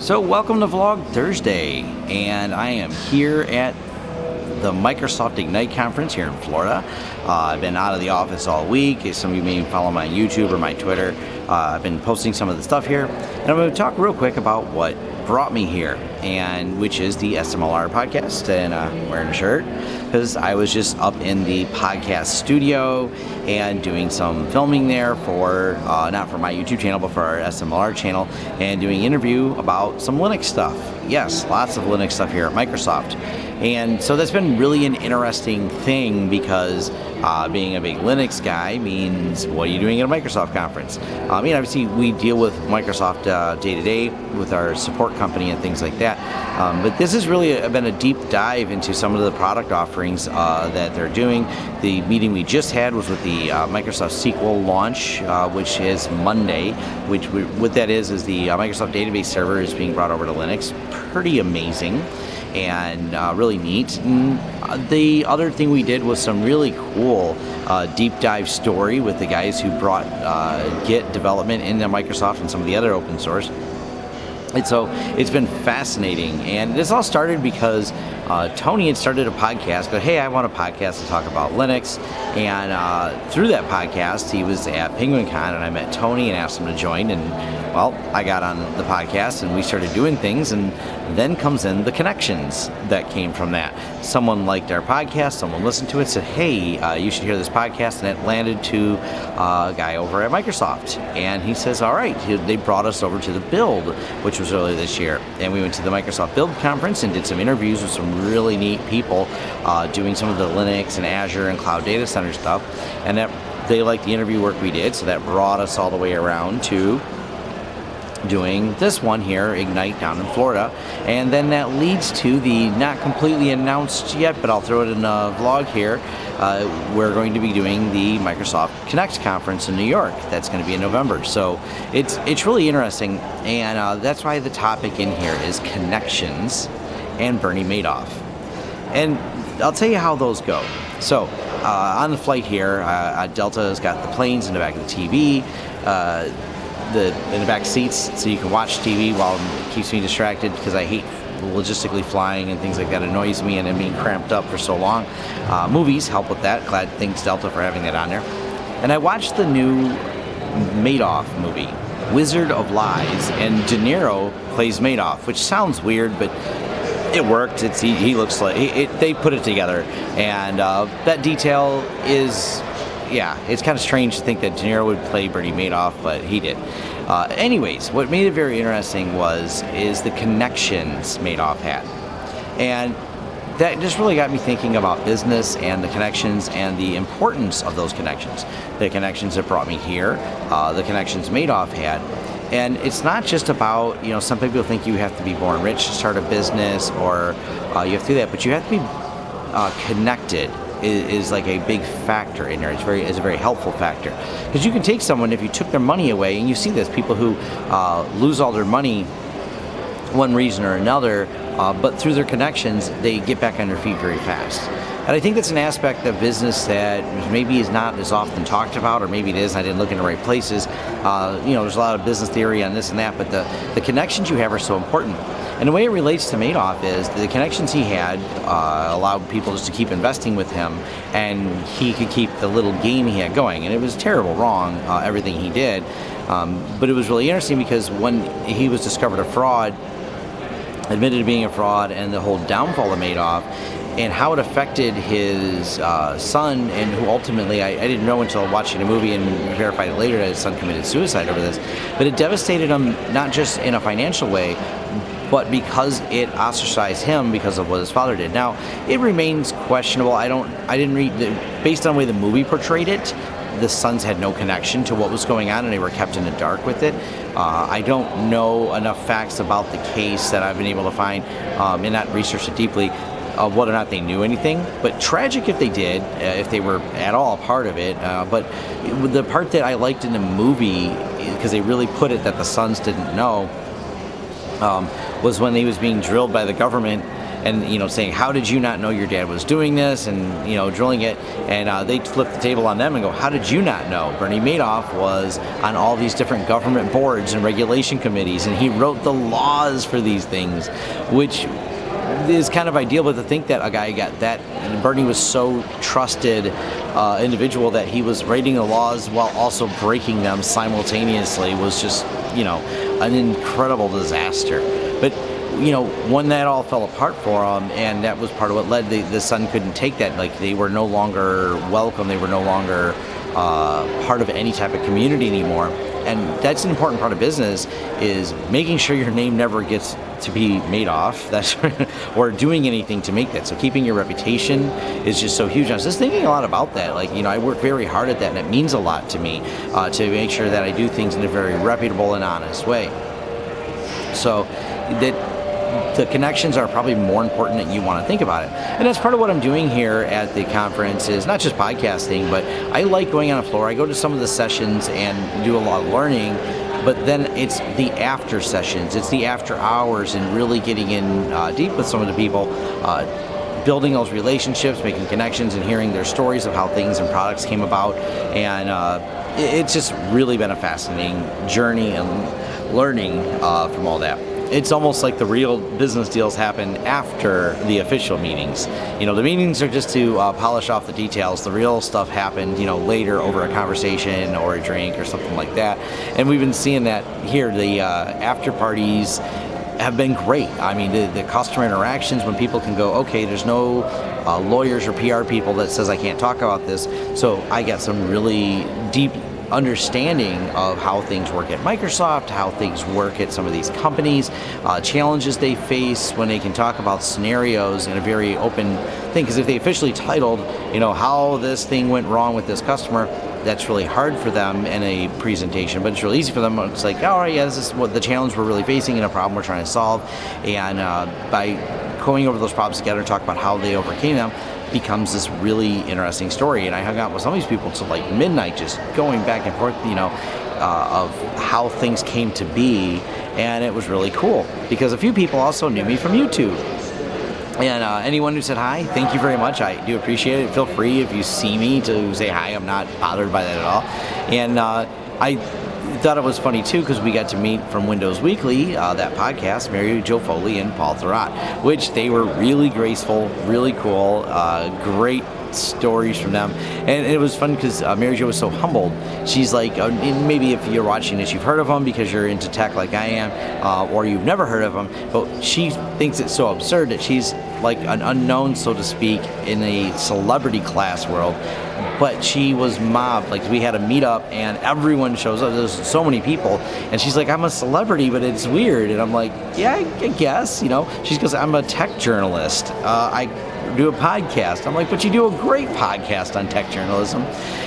So welcome to Vlog Thursday, and I am here at the Microsoft Ignite conference here in Florida. I've been out of the office all week. Some of you may follow my YouTube or my Twitter. I've been posting some of the stuff here, and I'm going to talk real quick about what brought me here, and which is the SMLR podcast. And I'm wearing a shirt because I was just up in the podcast studio and doing some filming there for not for my YouTube channel but for our SMLR channel, and doing an interview about some Linux stuff. Yes, lots of Linux stuff here at Microsoft. And so that's been really an interesting thing because being a big Linux guy means, what are you doing at a Microsoft conference? Obviously we deal with Microsoft day to day with our support company and things like that. But this has really been a deep dive into some of the product offerings that they're doing. The meeting we just had was with the Microsoft SQL launch, which is Monday. What that is the Microsoft database server is being brought over to Linux. Pretty amazing and really neat. And the other thing we did was some really cool deep dive story with the guys who brought Git development into Microsoft and some of the other open source. And so it's been fascinating, and this all started because Tony had started a podcast. But hey, I want a podcast to talk about Linux, and through that podcast, he was at PenguinCon, and I met Tony and asked him to join. And well, I got on the podcast, and we started doing things, and then comes in the connections that came from that. Someone liked our podcast, someone listened to it, said, hey, you should hear this podcast, and it landed to a guy over at Microsoft, and he says, all right. They brought us over to the Build, which was earlier this year, and we went to the Microsoft Build conference and did some interviews with some really neat people doing some of the Linux and Azure and Cloud Data Center stuff, and that they liked the interview work we did, so that brought us all the way around to doing this one here, Ignite, down in Florida. And then that leads to the not completely announced yet, but I'll throw it in a vlog here. We're going to be doing the Microsoft Connect conference in New York. That's going to be in November. So it's really interesting, and that's why the topic in here is connections and Bernie Madoff. And I'll tell you how those go. So on the flight here, Delta has got the planes in the back of the TV. In the back seats, so you can watch TV while it keeps me distracted, because I hate logistically flying and things like that. Annoys me, and it being cramped up for so long. Movies help with that. Thanks Delta for having that on there. And I watched the new Madoff movie, Wizard of Lies, and De Niro plays Madoff, which sounds weird, but it worked. He looks like they put it together, and that detail is. Yeah, it's kind of strange to think that De Niro would play Bernie Madoff, but he did. Anyways, what made it very interesting is the connections Madoff had. And that just really got me thinking about business and the connections and the importance of those connections. The connections that brought me here, the connections Madoff had. And it's not just about, some people think you have to be born rich to start a business, or you have to do that, but you have to be connected. Is like a big factor in there. It's a very helpful factor, because you can take someone, if you took their money away, and you see this, people who lose all their money one reason or another, but through their connections they get back on their feet very fast. And I think that's an aspect of business that maybe is not as often talked about, or maybe it is, I didn't look in the right places. There's a lot of business theory on this and that, but the connections you have are so important. And the way it relates to Madoff is the connections he had allowed people just to keep investing with him, and he could keep the little game he had going. And it was terrible wrong, everything he did. But it was really interesting, because when he was discovered a fraud, admitted to being a fraud, and the whole downfall of Madoff, and how it affected his son, and who ultimately, I didn't know until watching the movie and verified it later that his son committed suicide over this, but it devastated him not just in a financial way, but because it ostracized him because of what his father did. Now, it remains questionable. I didn't read, based on the way the movie portrayed it, the sons had no connection to what was going on, and they were kept in the dark with it. I don't know enough facts about the case that I've been able to find, and not researched it deeply, of whether or not they knew anything. But tragic if they did, if they were at all a part of it. But the part that I liked in the movie, because they really put it that the sons didn't know, was when he was being drilled by the government, and saying, how did you not know your dad was doing this, and drilling it, and they flip the table on them and go, how did you not know Bernie Madoff was on all these different government boards and regulation committees, and he wrote the laws for these things, which is kind of ideal. But to think that a guy got that, and Bernie was so trusted individual that he was writing the laws while also breaking them simultaneously was just an incredible disaster. But when that all fell apart for him, and that was part of what led the son couldn't take that. Like, they were no longer welcome. They were no longer part of any type of community anymore. And that's an important part of business, is making sure your name never gets to be made off, or doing anything to make that. So keeping your reputation is just so huge. I was just thinking a lot about that. Like, I work very hard at that, and it means a lot to me to make sure that I do things in a very reputable and honest way. So that the connections are probably more important than you want to think about it. And that's part of what I'm doing here at the conference, is not just podcasting, but I like going on the floor. I go to some of the sessions and do a lot of learning, but then it's the after sessions, it's the after hours, and really getting in deep with some of the people, building those relationships, making connections, and hearing their stories of how things and products came about. And it's just really been a fascinating journey and learning from all that. It's almost like the real business deals happen after the official meetings. The meetings are just to polish off the details. The real stuff happened, later over a conversation or a drink or something like that. And we've been seeing that here. The after parties have been great. I mean, the customer interactions, when people can go, okay, there's no lawyers or PR people that says I can't talk about this. So I got some really deep understanding of how things work at Microsoft, how things work at some of these companies, challenges they face when they can talk about scenarios in a very open thing. Because if they officially titled, how this thing went wrong with this customer, that's really hard for them in a presentation, but it's really easy for them. It's like, all right, yeah, this is what the challenge we're really facing and a problem we're trying to solve. And by going over those problems together, talk about how they overcame them, becomes this really interesting story. And I hung out with some of these people till like midnight, just going back and forth, of how things came to be. And it was really cool, because a few people also knew me from YouTube. And anyone who said hi, thank you very much. I do appreciate it. Feel free, if you see me, to say hi. I'm not bothered by that at all. And I thought it was funny too, because we got to meet from Windows Weekly, that podcast, Mary Jo Foley and Paul Thurrott, which they were really graceful, really cool, great stories from them. And it was fun because Mary Jo was so humbled. She's like, maybe if you're watching this, you've heard of them because you're into tech like I am, or you've never heard of them, but she thinks it's so absurd that she's like an unknown, so to speak, in a celebrity class world. But she was mobbed. Like, we had a meetup and everyone shows up. There's so many people, and she's like, I'm a celebrity, but it's weird. And I'm like, yeah, I guess, She goes, I'm a tech journalist. I do a podcast. I'm like, but you do a great podcast on tech journalism.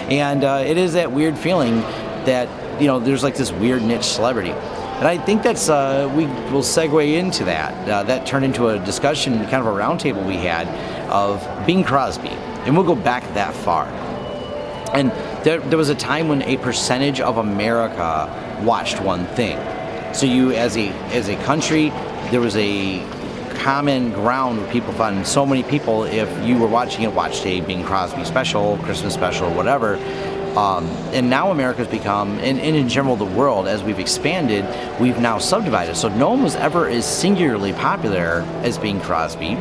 And it is that weird feeling that, there's like this weird niche celebrity. And I think that's, we will segue into that. That turned into a discussion, kind of a roundtable we had, of Bing Crosby. And we'll go back that far. And there was a time when a percentage of America watched one thing. So you, as a country, there was a common ground where people found so many people, if you were watching it, watched a Bing Crosby special, Christmas special, whatever. And now America's become, and in general the world, as we've expanded, we've now subdivided. So no one was ever as singularly popular as Bing Crosby.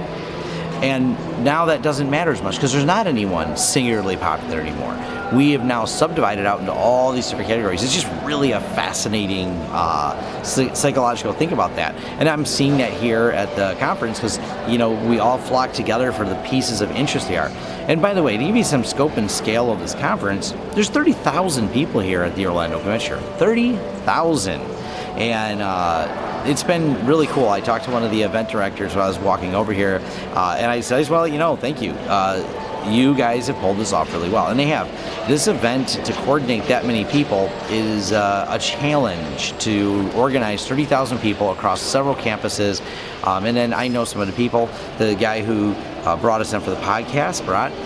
And now that doesn't matter as much, because there's not anyone singularly popular anymore. We have now subdivided out into all these different categories. It's just really a fascinating psychological think about that. And I'm seeing that here at the conference, because, we all flock together for the pieces of interest they are. And by the way, to give you some scope and scale of this conference, there's 30,000 people here at the Orlando Convention Center. 30,000. And it's been really cool. I talked to one of the event directors while I was walking over here, and I said, well, thank you. You guys have pulled this off really well. And they have. This event, to coordinate that many people, is a challenge to organize 30,000 people across several campuses. And then I know some of the people. The guy who brought us in for the podcast,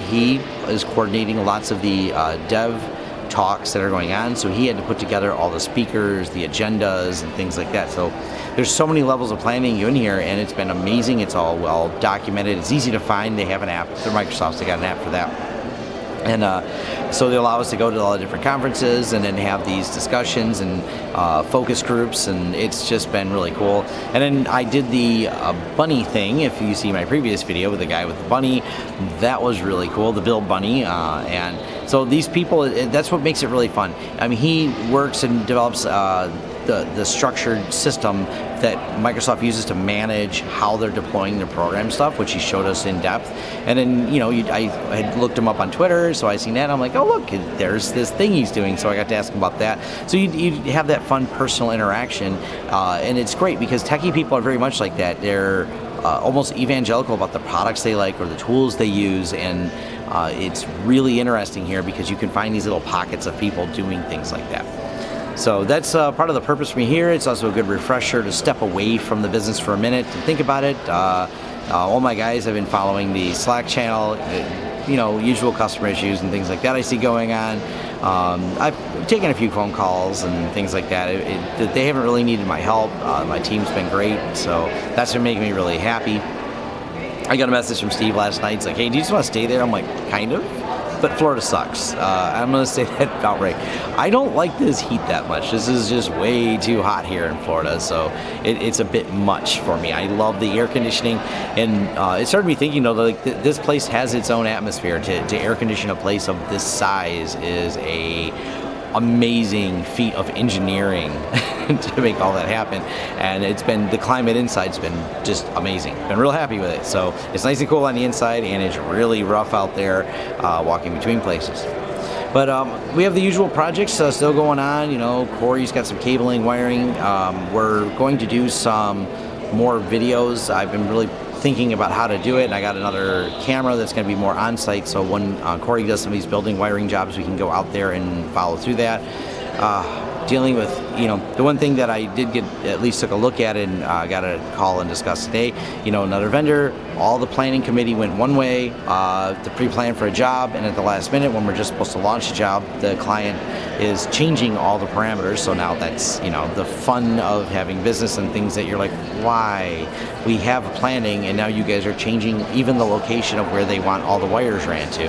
he is coordinating lots of the dev talks that are going on, so he had to put together all the speakers, the agendas, and things like that. So there's so many levels of planning in here, and it's been amazing. It's all well documented. It's easy to find. They have an app. They're Microsoft. They got an app for that. And so they allow us to go to all the different conferences and then have these discussions and focus groups, and it's just been really cool. And then I did the bunny thing. If you see my previous video with the guy with the bunny, that was really cool, the Build Bunny. And so these people, that's what makes it really fun. I mean, he works and develops the structured system that Microsoft uses to manage how they're deploying their program stuff, which he showed us in depth. And then, you know, I had looked him up on Twitter, so I seen that, and I'm like, oh look, there's this thing he's doing, so I got to ask him about that. So you have that fun personal interaction, and it's great because techie people are very much like that. They're almost evangelical about the products they like or the tools they use, and it's really interesting here because you can find these little pockets of people doing things like that. So that's part of the purpose for me here. It's also a good refresher to step away from the business for a minute and think about it. All my guys have been following the Slack channel, you know, usual customer issues and things like that I see going on. I've taken a few phone calls and things like that. They haven't really needed my help. My team's been great, so that's been making me really happy. I got a message from Steve last night. It's like, hey, do you just want to stay there? I'm like, kind of. But Florida sucks. I'm going to say that outright. I don't like this heat that much. This is just way too hot here in Florida, so it's a bit much for me. I love the air conditioning, and it started me thinking, though, like this place has its own atmosphere. To air condition a place of this size is a amazing feat of engineering to make all that happen, and it's been, the climate inside's been just amazing. Been real happy with it. So it's nice and cool on the inside, and it's really rough out there walking between places. But we have the usual projects still going on. You know, Corey's got some cabling, wiring. We're going to do some more videos. I've been really thinking about how to do it, and I got another camera that's going to be more on-site, so when Corey does some of these building wiring jobs, we can go out there and follow through that. Dealing with, you know, the one thing that I did get, at least took a look at and got a call and discuss today, you know, another vendor, all the planning committee went one way to pre-plan for a job, and at the last minute when we're just supposed to launch a job, the client is changing all the parameters. So now that's, you know, the fun of having business and things that you're like, why? We have planning, and now you guys are changing even the location of where they want all the wires ran to,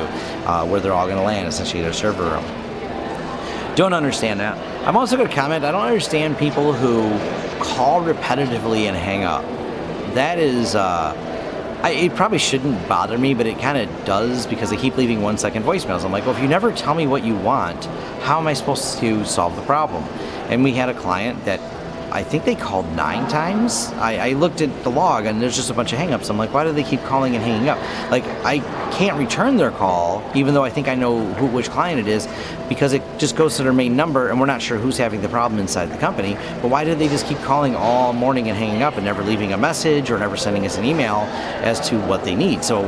where they're all going to land, essentially their server room. Don't understand that. I'm also going to comment, I don't understand people who call repetitively and hang up. That is, it probably shouldn't bother me, but it kind of does because they keep leaving 1-second voicemails. I'm like, well, if you never tell me what you want, how am I supposed to solve the problem? And we had a client that I think they called 9 times. I looked at the log and there's just a bunch of hang-ups. I'm like, why do they keep calling and hanging up? Like, I can't return their call, even though I think I know which client it is, because it just goes to their main number and we're not sure who's having the problem inside the company. But why do they just keep calling all morning and hanging up and never leaving a message or never sending us an email as to what they need? So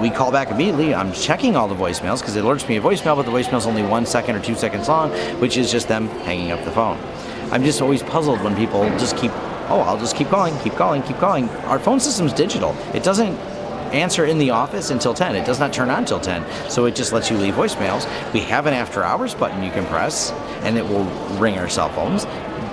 we call back immediately. I'm checking all the voicemails because it alerts me a voicemail, but the voicemail's only 1 second or 2 seconds long, which is just them hanging up the phone. I'm just always puzzled when people just keep, oh, I'll just keep calling, keep calling, keep calling. Our phone system's digital. It doesn't answer in the office until 10. It does not turn on until 10. So it just lets you leave voicemails. We have an after hours button you can press and it will ring our cell phones.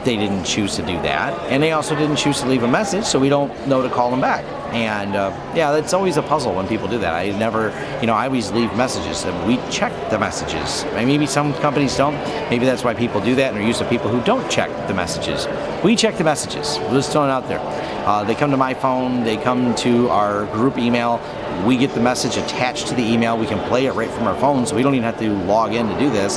They didn't choose to do that. And they also didn't choose to leave a message, so we don't know to call them back. And yeah, that's always a puzzle when people do that. I never, you know, I always leave messages and we check the messages. Maybe some companies don't. Maybe that's why people do that and are used to people who don't check the messages. We check the messages. We're just throwing it out there. They come to my phone, they come to our group email. We get the message attached to the email. We can play it right from our phone, so we don't even have to log in to do this.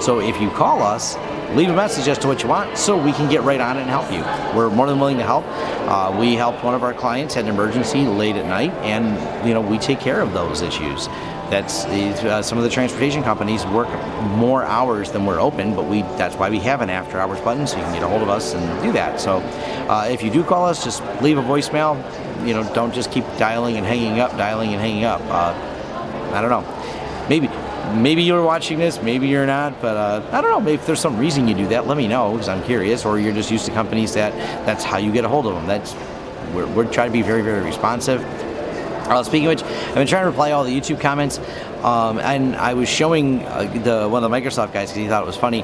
So if you call us, leave a message as to what you want so we can get right on it and help you. We're more than willing to help. We helped one of our clients, had an emergency late at night, and you know, we take care of those issues. That's some of the transportation companies work more hours than we're open, but that's why we have an after hours button, so you can get a hold of us and do that. So if you do call us, just leave a voicemail. You know, don't just keep dialing and hanging up, dialing and hanging up. I don't know. Maybe you're watching this, maybe you're not, but I don't know. Maybe if there's some reason you do that, let me know, because I'm curious. Or you're just used to companies that's how you get a hold of them. We're trying to be very, very responsive. Speaking of which, I've been trying to reply all the YouTube comments. And I was showing one of the Microsoft guys because he thought it was funny.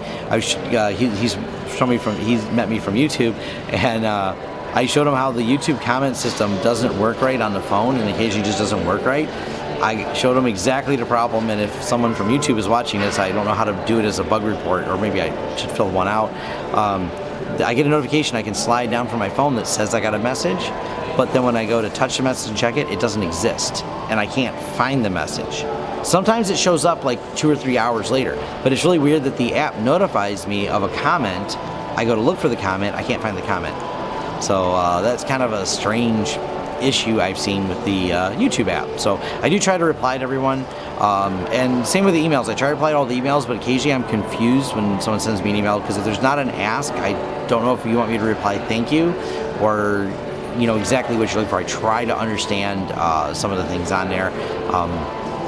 He's met me from YouTube, and I showed him how the YouTube comment system doesn't work right on the phone, and occasionally just doesn't work right. I showed him exactly the problem, and if someone from YouTube is watching this, I don't know how to do it as a bug report, or maybe I should fill one out. I get a notification, I can slide down from my phone that says I got a message, but then when I go to touch the message and check it, it doesn't exist, and I can't find the message. Sometimes it shows up like 2 or 3 hours later, but it's really weird that the app notifies me of a comment. I go to look for the comment, I can't find the comment. So that's kind of a strange issue I've seen with the YouTube app. So I do try to reply to everyone, and same with the emails. I try to reply to all the emails, but occasionally I'm confused when someone sends me an email, because if there's not an ask, I don't know if you want me to reply thank you or exactly what you're looking for. I try to understand some of the things on there.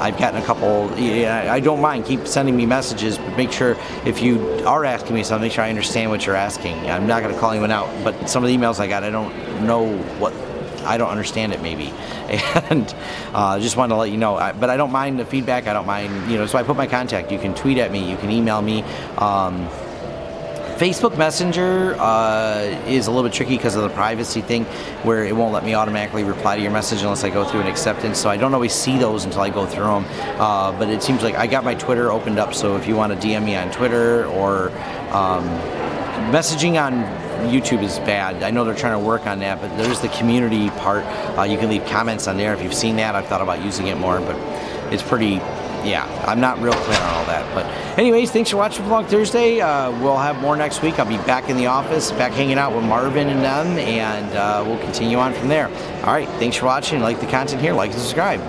I've gotten a couple. I don't mind, keep sending me messages, but make sure if you are asking me something, make sure I understand what you're asking. I'm not going to call anyone out, but some of the emails I got, I don't know what. I don't understand it maybe, and just wanted to let you know. But I don't mind the feedback. I don't mind, so I put my contact. You can tweet at me. You can email me. Facebook Messenger is a little bit tricky because of the privacy thing, where it won't let me automatically reply to your message unless I go through an acceptance. So I don't always see those until I go through them. But it seems like I got my Twitter opened up, so if you want to DM me on Twitter, or messaging on YouTube is bad. I know they're trying to work on that, but there's the community part. You can leave comments on there. If you've seen that, I've thought about using it more, but it's pretty, I'm not real clear on all that. But anyways, thanks for watching Vlog Thursday. We'll have more next week. I'll be back in the office, back hanging out with Marvin and them, and we'll continue on from there. All right, thanks for watching. Like the content here, like and subscribe.